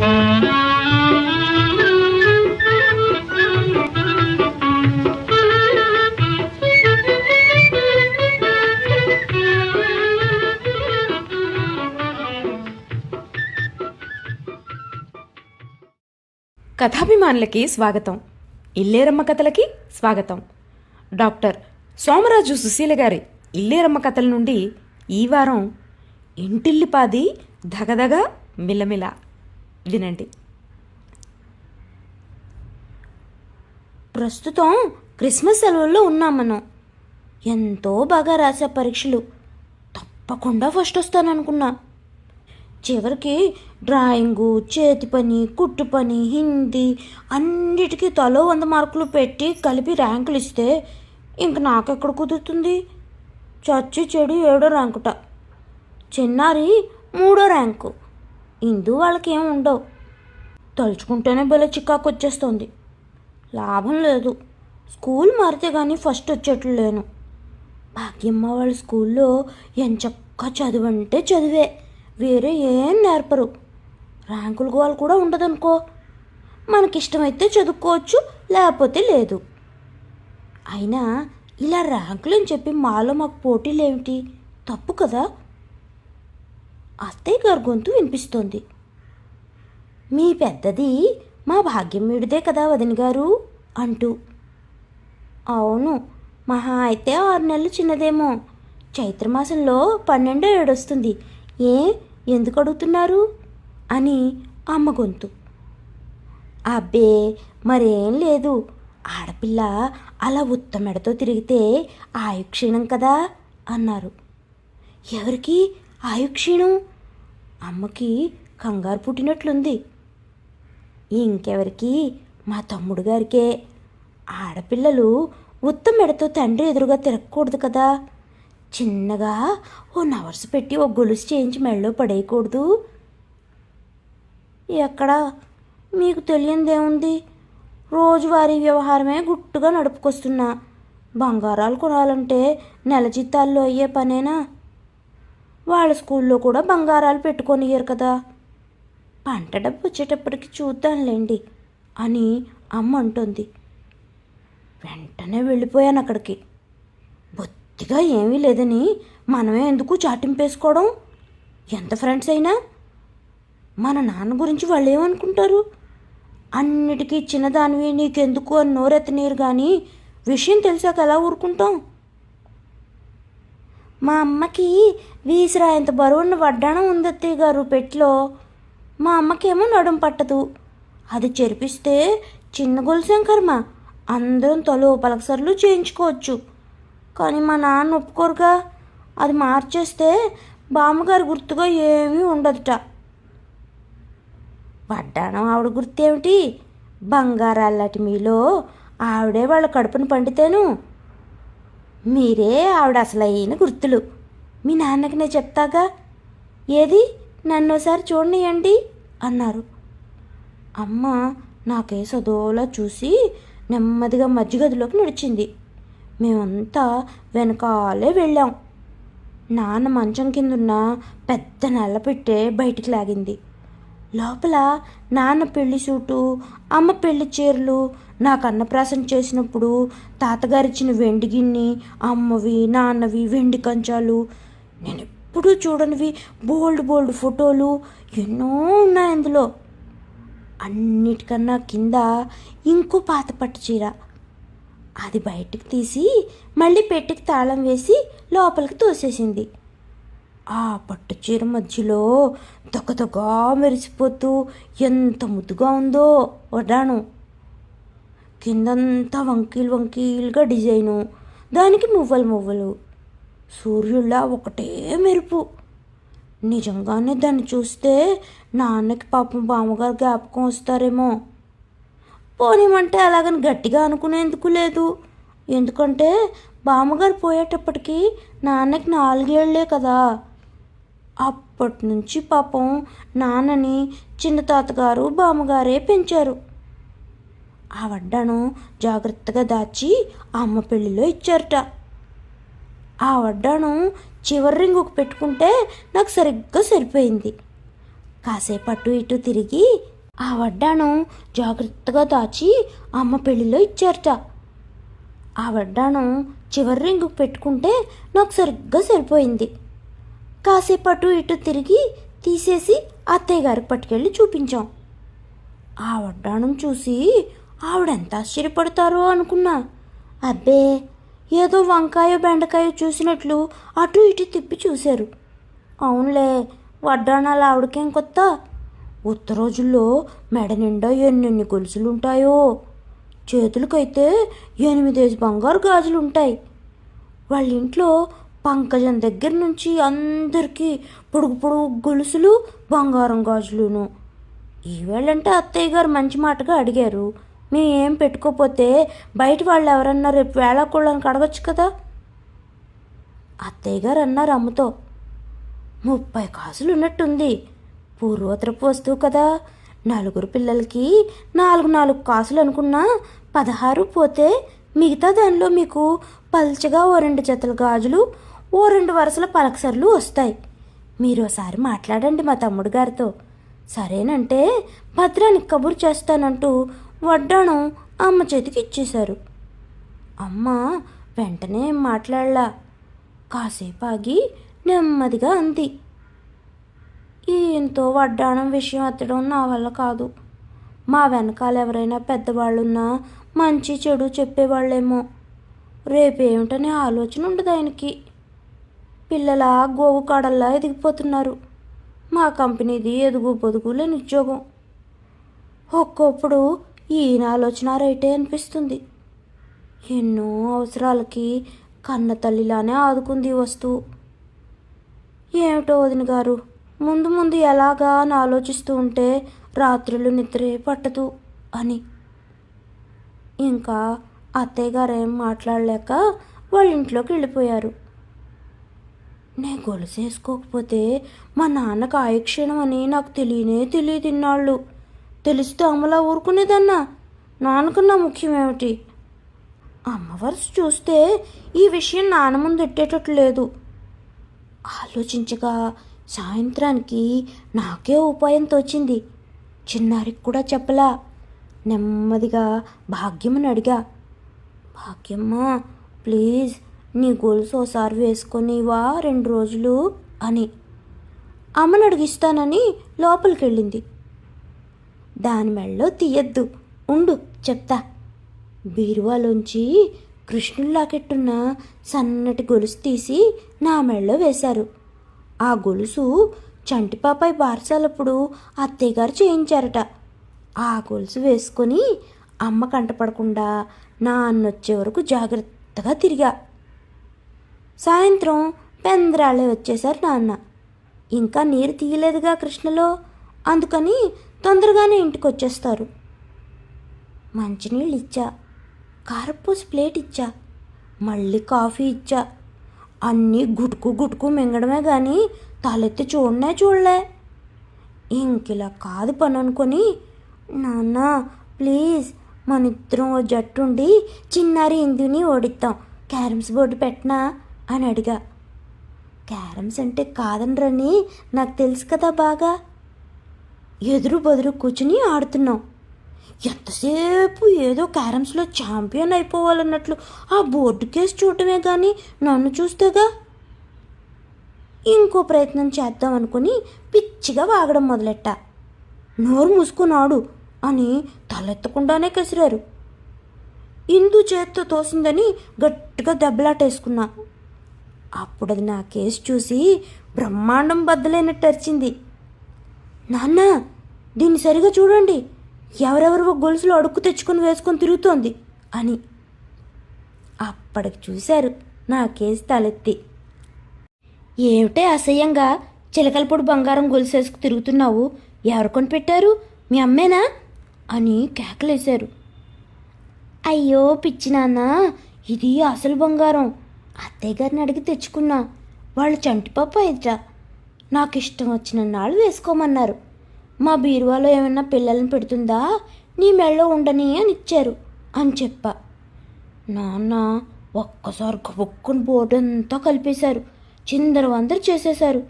కథాభిమానులకి స్వాగతం. ఇల్లేరమ్మ కథలకి స్వాగతం. డాక్టర్ సోమరాజు సుశీల గారి ఇల్లేరమ్మ కథల నుండి ఈ వారం ఇంటిల్లిపాది ధగధగ మిలమిల వినండి. ప్రస్తుతం క్రిస్మస్ సెలవుల్లో ఉన్నాం మనం. ఎంతో బాగా రాసే పరీక్షలు, తప్పకుండా ఫస్ట్ వస్తాననుకున్నా. చివరికి డ్రాయింగు, చేతి పని, కుట్టు పని, హిందీ అన్నిటికీ తలో 100 మార్కులు పెట్టి కలిపి ర్యాంకులు ఇస్తే ఇంక నాకెక్కడ కుదురుతుంది? చచ్చి చెడు 7వ ర్యాంకుట, చిన్నారి 3వ ర్యాంకు. ఇందు వాళ్ళకి ఏం ఉండవు. తలుచుకుంటేనే భలే చికాకు వచ్చేస్తుంది. లాభం లేదు, స్కూల్ మారితే కానీ ఫస్ట్ వచ్చేట్లు లేను. భాగ్యమ్మ వాళ్ళ స్కూల్లో ఎంచక్కా చదువంటే చదివే, వేరే ఏం నేర్పరు. ర్యాంకుల గోల్ కూడా ఉండదనుకో. మనకిష్టమైతే చదువుకోవచ్చు, లేకపోతే లేదు. అయినా ఇలా ర్యాంకులు అని చెప్పి మాలో మాకు పోటీలు ఏమిటి? తప్పు కదా. అత్తయ్య గారి గొంతు వినిపిస్తోంది. మీ పెద్దది మా భాగ్యమ్మీడిదే కదా వదిన గారు అంటూ. అవును, మహా అయితే 6 నెలలు చిన్నదేమో. చైత్రమాసంలో 12వ ఏడు వస్తుంది. ఎందుకు అడుగుతున్నారు అని అమ్మ గొంతు. అబ్బే మరేం లేదు, ఆడపిల్ల అలా ఉత్తమెడతో తిరిగితే ఆయుక్షీణం కదా అన్నారు. ఎవరికి ఆయుక్షీణం? అమ్మకి కంగారు పుట్టినట్లుంది. ఇంకెవరికి? మా తమ్ముడు గారికే. ఆడపిల్లలు ఉత్తమెడతో తండ్రి ఎదురుగా తిరగకూడదు కదా. చిన్నగా ఓ నవర్సు పెట్టి ఓ గొలుసు చేయించి మెళ్ళో పడేయకూడదు. ఎక్కడా? మీకు తెలియనిదేముంది? రోజువారీ వ్యవహారమే గుట్టుగా నడుపుకొస్తున్నా. బంగారాలు కొనాలంటే నెల జీతాల్లో అయ్యే పనేనా? వాళ్ళ స్కూల్లో కూడా బంగారాలు పెట్టుకొనియ్యరు కదా. పంట డబ్బు వచ్చేటప్పటికి చూద్దాంలేండి అని అమ్మ అంటుంది. వెంటనే వెళ్ళిపోయాను అక్కడికి. బొత్తిగా ఏమీ లేదని మనమే ఎందుకు చాటింపేసుకోవడం? ఎంత ఫ్రెండ్స్ అయినా మన నాన్న గురించి వాళ్ళు ఏమనుకుంటారు? అన్నిటికీ చిన్నదానివి నీకెందుకు అని నోరెత్తనీరు, కానీ విషయం తెలిసాక ఎలా ఊరుకుంటాం? మా అమ్మకి వీసిరాయంత బరువున్న వడ్డాణం ఉంది అత్తయ్య గారు పెట్లో. మా అమ్మకేమో నడుం పట్టదు. అది చెరిపిస్తే చిన్న గొలుసేం కర్మ, అందరం తలో పలకసర్లు చేయించుకోవచ్చు. కానీ మా నాన్న ఒప్పుకోరుగా. అది మార్చేస్తే బామ్మగారి గుర్తుగా ఏమీ ఉండదుట. వడ్డాణం ఆవిడ గుర్తేమిటి? బంగారాలటి మీలో ఆవిడే వాళ్ళ కడుపును పండితేను. మీరే ఆవిడ అసలైన గుర్తులు. మీ నాన్నకి నేను చెప్తాగా. ఏది నన్నోసారి చూడనియండి అన్నారు. అమ్మ నాకేసి అదోలా చూసి నెమ్మదిగా మధ్యగదిలోకి నడిచింది. మేమంతా వెనకాలే వెళ్ళాం. నాన్న మంచం కిందున్న పెద్ద నల్ల పెట్టే బయటికి లాగింది. లోపల నాన్న పెళ్లి సూటు, అమ్మ పెళ్లి చీరలు, నాకు అన్నప్రాసన చేసినప్పుడు తాతగారిచ్చిన వెండి గిన్నె, అమ్మవి నాన్నవి వెండి కంచాలు, నేను ఎప్పుడూ చూడనివి బోల్డ్ ఫోటోలు ఎన్నో ఉన్నాయి అందులో. అన్నిటికన్నా కింద ఇంకో పాత పట్టు చీర. అది బయటికి తీసి మళ్ళీ పెట్టికి తాళం వేసి లోపలికి తోసేసింది. ఆ పట్టు చీర మధ్యలో దొగదొగా మెరిసిపోతూ ఎంత ముద్దుగా ఉందో వడ్డాను. కిందంతా వంకీలుగా డిజైను, దానికి మువ్వలు. సూర్యుళ్ళ ఒకటే మెరుపు. నిజంగానే దాన్ని చూస్తే నాన్నకి పాపం బామ్మగారు జ్ఞాపకం వస్తారేమో. పోనిమంటే అలాగని గట్టిగా అనుకునేందుకు లేదు. ఎందుకంటే బామ్మగారు పోయేటప్పటికి నాన్నకి 4 ఏళ్లే కదా. అప్పటి నుంచి పాపం నాన్నని చిన్న తాతగారు బామ్మగారే పెంచారు. ఆ వడ్డాను జాగ్రత్తగా దాచి అమ్మ పెళ్ళిలో ఇచ్చారట. ఆ వడ్డాను చివరి రింగుకు పెట్టుకుంటే నాకు సరిగ్గా సరిపోయింది. కాసేపు అటు ఇటు తిరిగి ఆ వడ్డాణం జాగ్రత్తగా దాచి అమ్మ పెళ్లిలో ఇచ్చారట. ఆ వడ్డాణం చివరి రింగు పెట్టుకుంటే నాకు సరిగ్గా సరిపోయింది. కాసేపు అటు ఇటు తిరిగి తీసేసి అత్తయ్య గారికి పట్టుకెళ్ళి చూపించాం. ఆ వడ్డాణం చూసి ఆవిడెంత ఆశ్చర్యపడతారో అనుకున్నా. అబ్బే, ఏదో వంకాయ బెండకాయ చూసినట్లు అటు ఇటు తిప్పి చూశారు. అవునులే, వడ్డాణాలు ఆవిడకేం కొత్త. ఉత్త రోజుల్లో మెడ నిండా ఎన్నెన్ని గొలుసులుంటాయో, చేతులకైతే 8 బంగారు గాజులుంటాయి. వాళ్ళ ఇంట్లో పంకజం దగ్గర నుంచి అందరికీ పొడుగు పొడుగు గొలుసులు, బంగారం గాజులును. ఈవేళంటే అత్తయ్య గారు మంచి మాటగా అడిగారు. మేమేం పెట్టుకోపోతే బయట వాళ్ళు ఎవరన్నా రేపు వేళాకోళ్ళని అడగచ్చు కదా. అత్తయ్య గారు అన్నారు అమ్మతో, 30 కాసులు ఉన్నట్టుంది. పూర్వోత్తరపు వస్తువు కదా, 4 పిల్లలకి 4 కాసులు అనుకున్నా 16 పోతే మిగతా దానిలో మీకు పల్చగా ఓ 2 జతల గాజులు, ఓ 2 వరుసల పలకసర్లు వస్తాయి. మీరు ఒకసారి మాట్లాడండి మా తమ్ముడు గారితో. సరేనంటే భద్రానికి కబురు చేస్తానంటూ వడ్డాణం అమ్మ చేతికి ఇచ్చేశారు. అమ్మ వెంటనే మాట్లాడలా. కాసేపు ఆగి నెమ్మదిగా అంది, ఈయంతో వడ్డాణం విషయం ఎత్తడం నా వల్ల కాదు. మా వెనకాల ఎవరైనా పెద్దవాళ్ళున్నా మంచి చెడు చెప్పేవాళ్ళేమో. రేపేమిటనే ఆలోచన ఉండదు ఆయనకి. పిల్లల గోవు కాడల్లా ఎదిగిపోతున్నారు. మా కంపెనీది ఎదుగు పొదుగు లేని ఉద్యోగం. ఒక్కొప్పుడు ఈయన ఆలోచన రైటే అనిపిస్తుంది. ఎన్నో అవసరాలకి కన్న తల్లిలానే ఆదుకుంది ఈ వస్తువు. ఏమిటో వదిన గారు, ముందు ముందు ఎలాగా అని ఆలోచిస్తూ ఉంటే రాత్రులు నిద్రే పట్టదు అని. ఇంకా అత్తయ్య గారు ఏం మాట్లాడలేక వాళ్ళ ఇంట్లోకి వెళ్ళిపోయారు. నే గొలుసు వేసుకోకపోతే మా నాన్నకు ఆయుక్షీణం అని నాకు తెలియదు ఇన్నాళ్ళు. తెలిస్తే అమ్మలా ఊరుకునేదన్నా. నాన్నకన్నా ముఖ్యమేమిటి? అమ్మ వరుస చూస్తే ఈ విషయం నాన్న ముందు ఎట్టేటట్లు లేదు. ఆలోచించగా సాయంత్రానికి నాకే ఉపాయం తోచింది. చిన్నారికి కూడా చెప్పలా. నెమ్మదిగా భాగ్యమ్మని అడిగా, భాగ్యమ్మ ప్లీజ్ నీ గొలుసు ఓసారి వేసుకొనివా 2 రోజులు అని. అమ్మని అడిగిస్తానని లోపలికి వెళ్ళింది. దాని మెళ్ళో తీయద్దు, ఉండు చెప్తా. బీరువాలోంచి కృష్ణుడు లాకెట్టున్న సన్నటి గొలుసు తీసి నా మెళ్ళో వేశారు. ఆ గొలుసు చంటిపాపాయి బారసాలప్పుడు అత్తయ్య గారు చేయించారట. ఆ గొలుసు వేసుకొని అమ్మ కంటపడకుండా నాన్నొచ్చే వరకు జాగ్రత్తగా తిరిగా. సాయంత్రం పెందరాళ్ళే వచ్చేశారు నాన్న. ఇంకా నీరు తీయలేదుగా కృష్ణలో, అందుకని తొందరగానే ఇంటికి వచ్చేస్తారు. మంచినీళ్ళు ఇచ్చా, కారపూసి ప్లేట్ ఇచ్చా, మళ్ళీ కాఫీ ఇచ్చా. అన్నీ గుటుకు మింగడమే కానీ తలెత్తి చూడలే. ఇంకిలా కాదు పని అనుకొని, నాన్న ప్లీజ్ మన ఇద్దరం ఓ జట్టుండి చిన్నారి ఇందుని ఓడిద్దాం, క్యారమ్స్ బోర్డు పెట్టనా అని అడిగా. క్యారమ్స్ అంటే కాదనరని నాకు తెలుసు కదా బాగా. ఎదురు బదురు కూర్చుని ఆడుతున్నాం. ఎంతసేపు ఏదో క్యారమ్స్లో ఛాంపియన్ అయిపోవాలన్నట్లు ఆ బోర్డు కేసు చూడటమే కానీ నన్ను చూస్తేగా. ఇంకో ప్రయత్నం చేద్దాం అనుకుని పిచ్చిగా వాగడం మొదలెట్టా. నోరు మూసుకున్నాడు అని తలెత్తకుండానే కసిరారు. ఇందు చేత్తో తోసిందని గట్టిగా దెబ్బలాటేసుకున్నా. అప్పుడు అది నా కేసు చూసి బ్రహ్మాండం బద్దలైనట్టు అరిచింది. నాన్న దీన్ని సరిగా చూడండి, ఎవరెవరో గొలుసులు అడుక్కు తెచ్చుకొని వేసుకొని తిరుగుతోంది అని. అప్పటికి చూశారు నా కేసు తలెత్తి. ఏమిటే అసహ్యంగా చిలకలపొడి బంగారం గొలుసు వేసుకు తిరుగుతున్నావు, ఎవరు కొని పెట్టారు, మీ అమ్మేనా అని కేకలేశారు. అయ్యో పిచ్చి నాన్న, ఇది అసలు బంగారం. అత్తయ్య గారిని అడిగి తెచ్చుకున్నా. వాళ్ళు చంటిపప్పు అయితే నాకు ఇష్టం వచ్చిన నాళ్ళు వేసుకోమన్నారు. మా బీరువాలో ఏమన్నా పిల్లల్ని పెడుతుందా, నీ మెళ్ళో ఉండని అని ఇచ్చారు అని చెప్పా. నాన్న ఒక్కసారి గబుక్కుని బోర్డు అంతా కలిపేశారు, చిందరవందరు చేసేశారు.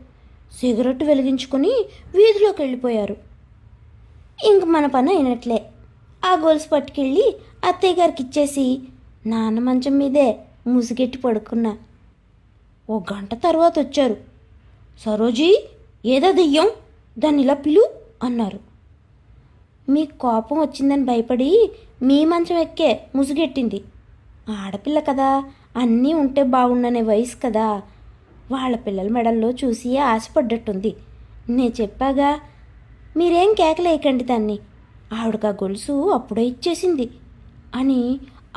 సిగరెట్ వెలిగించుకొని వీధిలోకి వెళ్ళిపోయారు. ఇంక మన పని అయినట్లే. ఆ గొలుసు పట్టుకెళ్ళి అత్తయ్య గారికి ఇచ్చేసి నాన్న మంచం మీదే ముసుగెట్టి పడుకున్నా. ఓ గంట తర్వాత వచ్చారు. సరోజీ, ఏదో దెయ్యం, దాన్ని ఇలా పిలు అన్నారు. మీకు కోపం వచ్చిందని భయపడి మీ మంచం ఎక్కే ముసుగెట్టింది. ఆడపిల్ల కదా, అన్నీ ఉంటే బాగుండనే వయసు కదా, వాళ్ళ పిల్లల మెడల్లో చూసి ఆశపడ్డట్టుంది. నేను చెప్పాగా, మీరేం కేకలేయకండి దాన్ని, ఆవిడకి ఆ గొలుసు అప్పుడే ఇచ్చేసింది అని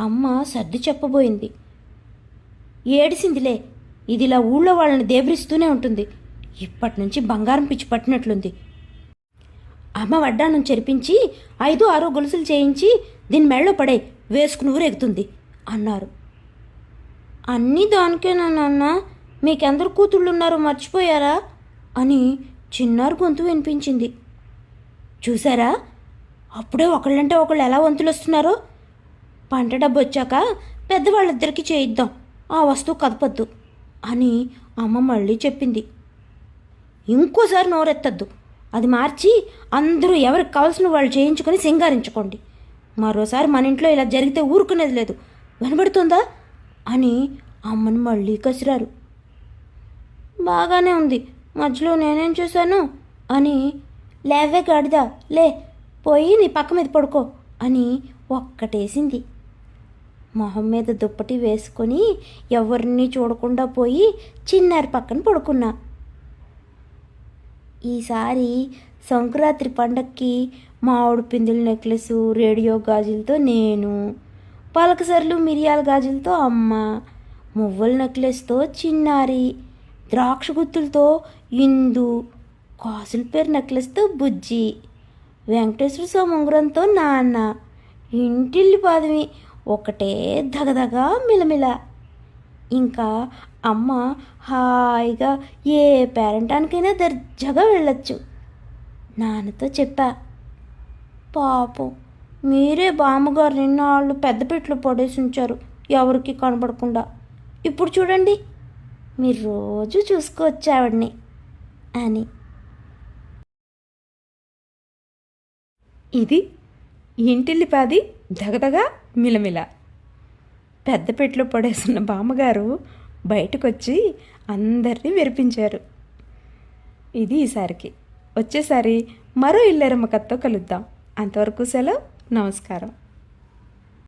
అమ్మ సర్ది చెప్పబోయింది. ఏడిసిందిలే, ఇది ఇలా ఊళ్ళో వాళ్ళని దేవరిస్తూనే ఉంటుంది. ఇప్పటి నుంచి బంగారం పిచ్చి పట్టినట్లుంది. అమ్మ వడ్డానం చెరిపించి 5-6 గొలుసులు చేయించి దీని మెళ్ళో పడే, వేసుకుని ఊరెగుతుంది అన్నారు. అన్నీ దానికేనా నాన్న, మీకెందరు కూతుళ్ళున్నారో మర్చిపోయారా అని చిన్నారి గొంతు వినిపించింది. చూసారా, అప్పుడే ఒకళ్ళంటే ఒకళ్ళు ఎలా వంతులు వస్తున్నారో. పంట డబ్బు వచ్చాక పెద్దవాళ్ళిద్దరికీ చేయిద్దాం, ఆ వస్తువు కదపొద్దు అని అమ్మ మళ్ళీ చెప్పింది. ఇంకోసారి నోరెత్తద్దు, అది మార్చి అందరూ ఎవరికి కావాల్సిన వాళ్ళు చేయించుకొని సింగారించుకోండి. మరోసారి మన ఇంట్లో ఇలా జరిగితే ఊరుకునేది లేదు, వినబడుతుందా అని అమ్మను మళ్ళీ కసిరారు. బాగానే ఉంది, మధ్యలో నేనేం చేశాను అని, లేవే గాడిదా లే, పోయి నీ పక్క మీద పడుకో అని ఒక్కటేసింది. మొహం మీద దుప్పటి వేసుకొని ఎవరిని చూడకుండా పోయి చిన్నారి పక్కన పడుకున్నా. ఈసారి సంక్రాంతి పండక్కి మామిడి పిందుల నెక్లెసు, రేడియో గాజులతో నేను, పలకసర్లు మిరియాల గాజులతో అమ్మ, మువ్వల నెక్లెస్తో చిన్నారి, ద్రాక్ష గుత్తులతో ఇందు, కాసుల పేరు నెక్లెస్తో బుజ్జి, వెంకటేశ్వర స్వామి ఉంగరంతో నాన్న, ఇంటిల్లి పాదమి ఒకటే దగదగా మిలమిల. ఇంకా అమ్మ హాయిగా ఏ పేరంటానికైనా దర్జాగా వెళ్ళొచ్చు. నాన్నతో చెప్పా, పాపం మీరే బామ్మగారు నిన్నాళ్ళు పెద్దపెట్లు పడేసి ఉంచారు ఎవరికి కనబడకుండా. ఇప్పుడు చూడండి, మీరు రోజు చూసుకోవచ్చు ఆవిడ్ని అని. ఇది ఇంటిల్లిపాది దగదగా మిలమిల. పెద్ద పెట్లో పడేసిన బామ్మగారు బయటకొచ్చి అందరినీ మెరిపించారు. ఇది ఈసారికి. వచ్చేసారి మరో ఇల్లేరమ్మ కథతో కలుద్దాం. అంతవరకు సెలవు, నమస్కారం.